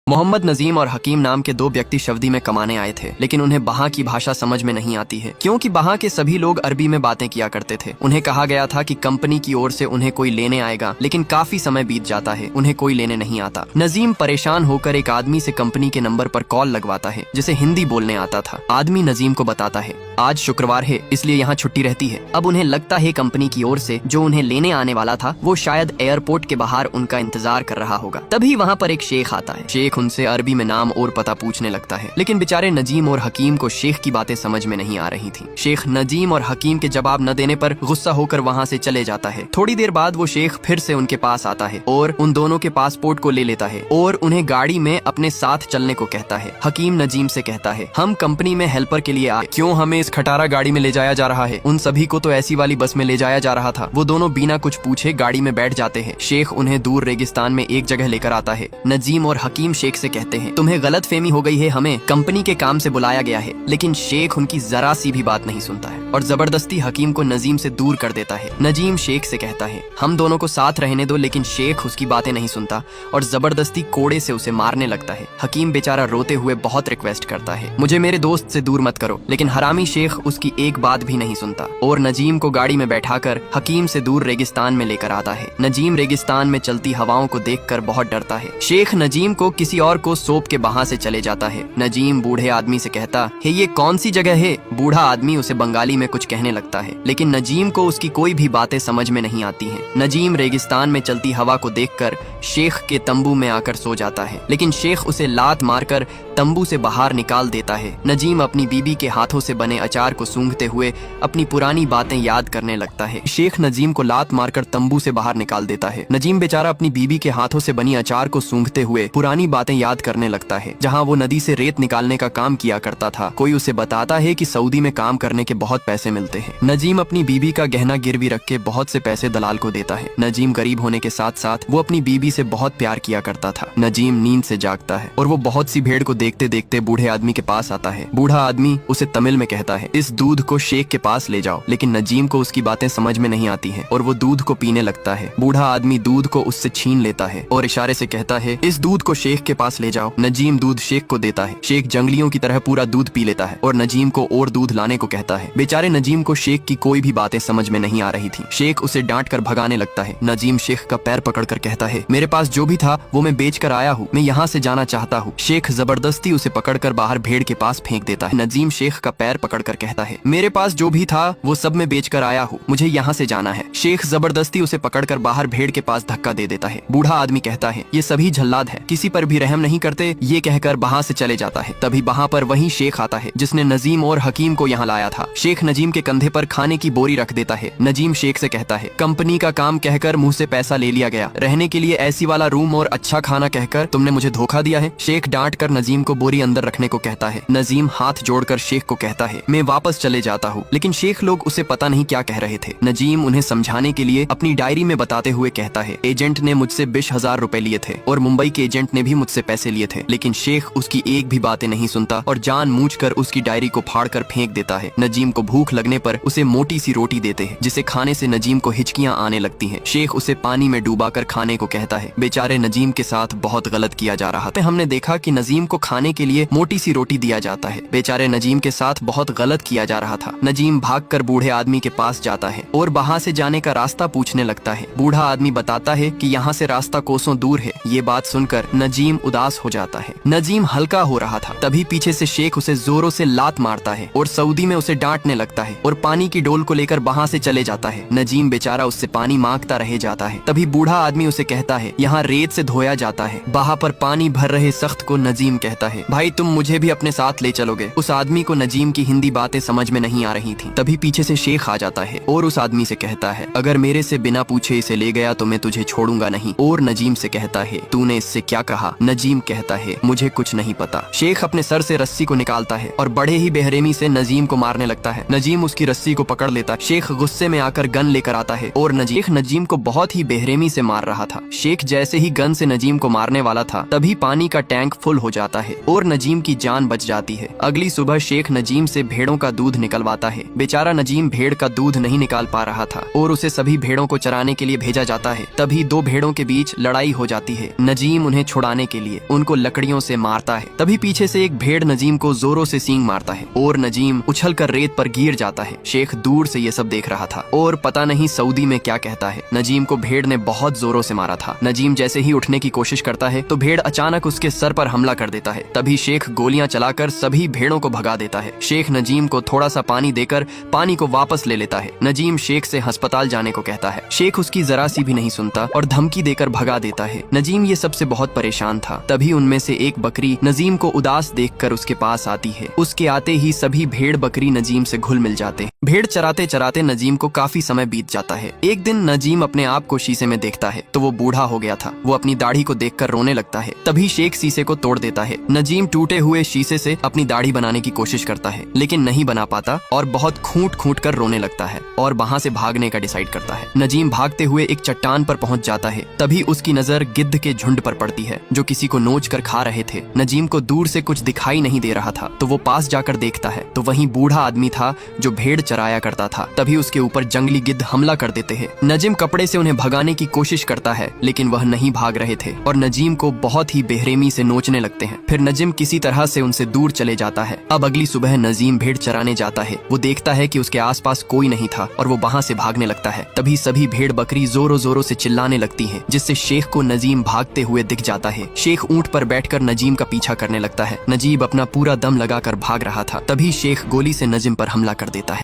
मोहम्मद नजीम और हकीम नाम के दो व्यक्ति सऊदी में कमाने आए थे, लेकिन उन्हें वहाँ की भाषा समझ में नहीं आती है क्योंकि वहाँ के सभी लोग अरबी में बातें किया करते थे। उन्हें कहा गया था कि कंपनी की ओर से उन्हें कोई लेने आएगा, लेकिन काफी समय बीत जाता है, उन्हें कोई लेने नहीं आता। नजीम परेशान होकर एक आदमी से कंपनी के नंबर पर कॉल लगवाता है जिसे हिंदी बोलने आता था। आदमी नजीम को बताता है आज शुक्रवार है इसलिए यहाँ छुट्टी रहती है। अब उन्हें लगता है कंपनी की ओर से जो उन्हें लेने आने वाला था वो शायद एयरपोर्ट के बाहर उनका इंतजार कर रहा होगा। तभी वहाँ पर एक शेख आता है। शेख उनसे अरबी में नाम और पता पूछने लगता है, लेकिन बेचारे नजीम और हकीम को शेख की बातें समझ में नहीं आ रही थी। शेख नजीम और हकीम के जवाब न देने पर गुस्सा होकर वहाँ से चले जाता है। थोड़ी देर बाद वो शेख फिर से उनके पास आता है और उन दोनों के पासपोर्ट को ले लेता है और उन्हें गाड़ी में अपने साथ चलने को कहता है। हकीम नजीम से कहता है हम कंपनी में हेल्पर के लिए आए, क्यों हमें इस खटारा गाड़ी में ले जाया जा रहा है? उन सभी को तो ऐसी वाली बस में ले जाया जा रहा था। वो दोनों बिना कुछ पूछे गाड़ी में बैठ जाते हैं। शेख उन्हें दूर रेगिस्तान में एक जगह लेकर आता है। नजीम और हकीम शेख से कहते हैं तुम्हें गलतफहमी हो गई है, हमें कंपनी के काम से बुलाया गया है। लेकिन शेख उनकी जरा सी भी बात नहीं सुनता है और जबरदस्ती हकीम को नजीम से दूर कर देता है। नजीम शेख से कहता है हम दोनों को साथ रहने दो, लेकिन शेख उसकी बातें नहीं सुनता और जबरदस्ती कोड़े से उसे मारने लगता है। हकीम बेचारा रोते हुए बहुत रिक्वेस्ट करता है मुझे मेरे दोस्त से दूर मत करो, लेकिन हरामी शेख उसकी एक बात भी नहीं सुनता और नजीम को गाड़ी में बैठाकर हकीम से दूर रेगिस्तान में लेकर आता है। नजीम रेगिस्तान में चलती हवाओं को देखकर बहुत डरता है। शेख नजीम को किसी और को सौंप के वहाँ से चले जाता है। नजीम बूढ़े आदमी से कहता है ये कौन सी जगह है? बूढ़ा आदमी उसे बंगाली में कुछ कहने लगता है, लेकिन नजीम को उसकी कोई भी बातें समझ में नहीं आती हैं। नजीम रेगिस्तान में चलती हवा को देखकर शेख के तंबू में आकर सो जाता है, लेकिन शेख उसे लात मारकर तंबू से बाहर निकाल देता है। नजीम अपनी बीबी के हाथों से बने अचार को सूंघते हुए अपनी पुरानी बातें याद करने लगता है। शेख नजीम को लात मारकर तंबू से बाहर निकाल देता है। नजीम बेचारा अपनी बीबी के हाथों से बनी अचार को सूंघते हुए पुरानी बातें याद करने लगता है, जहाँ वो नदी से रेत निकालने का काम किया करता था। कोई उसे बताता है कि सऊदी में काम करने के बहुत पैसे मिलते हैं। नजीम अपनी बीबी का गहना गिरवी रख के बहुत से पैसे दलाल को देता है। नजीम गरीब होने के साथ साथ वो अपनी बीबी से बहुत प्यार किया करता था। नजीम नींद से जागता है और वो बहुत सी भेड़ को देखते देखते बूढ़े आदमी के पास आता है। बूढ़ा आदमी उसे तमिल में कहता है इस दूध को शेख के पास ले जाओ, लेकिन नजीम को उसकी बातें समझ में नहीं आती है और वो दूध को पीने लगता है। बूढ़ा आदमी दूध को उससे छीन लेता है और इशारे से कहता है इस दूध को शेख के पास ले जाओ। नजीम दूध शेख को देता है। शेख जंगलियों की तरह पूरा दूध पी लेता है और नजीम को और दूध लाने को कहता है। बेचारे नजीम को शेख की कोई भी बातें समझ में नहीं आ रही थी। शेख उसे डांट कर भगाने लगता है। नजीम शेख का पैर पकड़कर कहता है मेरे पास जो भी था वो मैं बेच कर आया हूँ, मैं यहाँ से जाना चाहता हूँ। शेख जबरदस्ती उसे पकड़कर बाहर भेड़ के पास फेंक देता है। नजीम शेख का पैर पकड़कर कहता है मेरे पास जो भी था वो सब मैं बेच कर आया हूँ, मुझे यहाँ से जाना है। शेख जबरदस्ती उसे पकड़कर बाहर भेड़ के पास धक्का दे देता है। बूढ़ा आदमी कहता है ये सभी जल्लाद है, किसी पर भी रहम नहीं करते, ये कहकर वहाँ से चले जाता है। तभी वहाँ पर वही शेख आता है जिसने नजीम और हकीम को यहाँ लाया था। शेख नजीम के कंधे पर खाने की बोरी रख देता है। नजीम शेख से कहता है कंपनी का काम कहकर मुँह से पैसा ले लिया गया, रहने के लिए ऐसी वाला रूम और अच्छा खाना कहकर तुमने मुझे धोखा दिया है। शेख डांट कर नजीम को बोरी अंदर रखने को कहता है। नजीम हाथ जोड़कर शेख को कहता है मैं वापस चले जाता हूँ, लेकिन शेख लोग उसे पता नहीं क्या कह रहे थे। नजीम उन्हें समझाने के लिए अपनी डायरी में बताते हुए कहता है एजेंट ने मुझसे 20,000 रुपए लिए थे और मुंबई के एजेंट ने भी मुझसे पैसे लिए थे, लेकिन शेख उसकी एक भी बातें नहीं सुनता और जानबूझकर उसकी डायरी को फाड़कर फेंक देता है। नजीम को भूख लगने पर उसे मोटी सी रोटी देते हैं, जिसे खाने से नजीम को हिचकियां आने लगती हैं। शेख उसे पानी में डूबाकर खाने को कहता है। बेचारे नजीम के साथ बहुत गलत किया जा रहा था। हमने देखा कि नजीम को खाने के लिए मोटी सी रोटी दिया जाता है। बेचारे नजीम के साथ बहुत गलत किया जा रहा था। नजीम भागकर बूढ़े आदमी के पास जाता है और वहाँ से जाने का रास्ता पूछने लगता है। बूढ़ा आदमी बताता है कि यहाँ से रास्ता कोसों दूर है। ये बात सुनकर नजीम उदास हो जाता है। नजीम हल्का हो रहा था, तभी पीछे से शेख उसे जोरों से लात मारता है और सऊदी में उसे डांटने लगता है और पानी की डोल को लेकर वहाँ से चले जाता है। नजीम बेचारा उससे पानी मांगता रह जाता है। तभी बूढ़ा आदमी उसे कहता है यहाँ रेत से धोया जाता है। वहाँ पर पानी भर रहे सख्त को नजीम कहता है भाई तुम मुझे भी अपने साथ ले चलोगे। उस आदमी को नजीम की हिंदी बातें समझ में नहीं आ रही थी। तभी पीछे से शेख आ जाता है और उस आदमी से कहता है अगर मेरे से बिना पूछे इसे ले गया तो मैं तुझे छोड़ूंगा नहीं। और नजीम से कहता है तूने इससे क्या कहा? नजीम कहता है मुझे कुछ नहीं पता। शेख अपने सर से रस्सी को निकालता है और बड़े ही बेरहमी से नजीम को मारने लगता है। नजीम उसकी रस्सी को पकड़ लेता है। शेख गुस्से में आकर गन लेकर आता है और नजीम को बहुत ही बेरहमी से मार रहा था। शेख जैसे ही गन से नजीम को मारने वाला था तभी पानी का टैंक फुल हो जाता है और नजीम की जान बच जाती है। अगली सुबह शेख नजीम से भेड़ों का दूध निकलवाता है। बेचारा नजीम भेड़ का दूध नहीं निकाल पा रहा था और उसे सभी भेड़ों को चराने के लिए भेजा जाता है। तभी दो भेड़ों के बीच लड़ाई हो जाती है। नजीम उन्हें छुड़ाने के के लिए उनको लकड़ियों से मारता है। तभी पीछे से एक भेड़ नजीम को जोरों से सींग मारता है और नजीम उछलकर रेत पर गिर जाता है। शेख दूर से ये सब देख रहा था और पता नहीं सऊदी में क्या कहता है। नजीम को भेड़ ने बहुत जोरों से मारा था। नजीम जैसे ही उठने की कोशिश करता है तो भेड़ अचानक उसके सर पर हमला कर देता है। तभी शेख गोलियां चलाकर सभी भेड़ों को भगा देता है। शेख नजीम को थोड़ा सा पानी देकर पानी को वापस ले लेता है। नजीम शेख से अस्पताल जाने को कहता है। शेख उसकी जरा सी भी नहीं सुनता और धमकी देकर भगा देता है। नजीम ये सबसे बहुत परेशान था। तभी उनमें से एक बकरी नजीम को उदास देखकर उसके पास आती है। उसके आते ही सभी भेड़ बकरी नजीम से घुल मिल जाते हैं। भेड़ चराते चराते नजीम को काफी समय बीत जाता है। एक दिन नजीम अपने आप को शीशे में देखता है तो वो बूढ़ा हो गया था। वो अपनी दाढ़ी को देखकर रोने लगता है। तभी शेख शीशे को तोड़ देता है। नजीम टूटे हुए शीशे से अपनी दाढ़ी बनाने की कोशिश करता है लेकिन नहीं बना पाता और बहुत खूंट खूंट कर रोने लगता है और वहाँ से भागने का डिसाइड करता है। नजीम भागते हुए एक चट्टान पर पहुंच जाता है। तभी उसकी नजर गिद्ध के झुंड पर पड़ती है जो किसी को नोच कर खा रहे थे। नजीम को दूर से कुछ दिखाई नहीं दे रहा था तो वो पास जाकर देखता है तो वहीं बूढ़ा आदमी था जो भेड़ चराया करता था। तभी उसके ऊपर जंगली गिद्ध हमला कर देते हैं। नजीम कपड़े से उन्हें भगाने की कोशिश करता है लेकिन वह नहीं भाग रहे थे और नजीम को बहुत ही बेरहमी से नोचने लगते हैं। फिर नजीम किसी तरह से उनसे दूर चले जाता है। अब अगली सुबह नजीम भेड़ चराने जाता है। वो देखता है कि उसके आसपास कोई नहीं था और वो वहाँ से भागने लगता है। तभी सभी भेड़ बकरी जोरों जोरों से चिल्लाने लगती हैं जिससे शेख को नजीम भागते हुए दिख जाता है। शेख ऊंट पर बैठकर नजीम का पीछा करने लगता है। नजीब अपना पूरा दम लगाकर भाग रहा था। तभी शेख गोली से नजीम पर हमला कर देता है।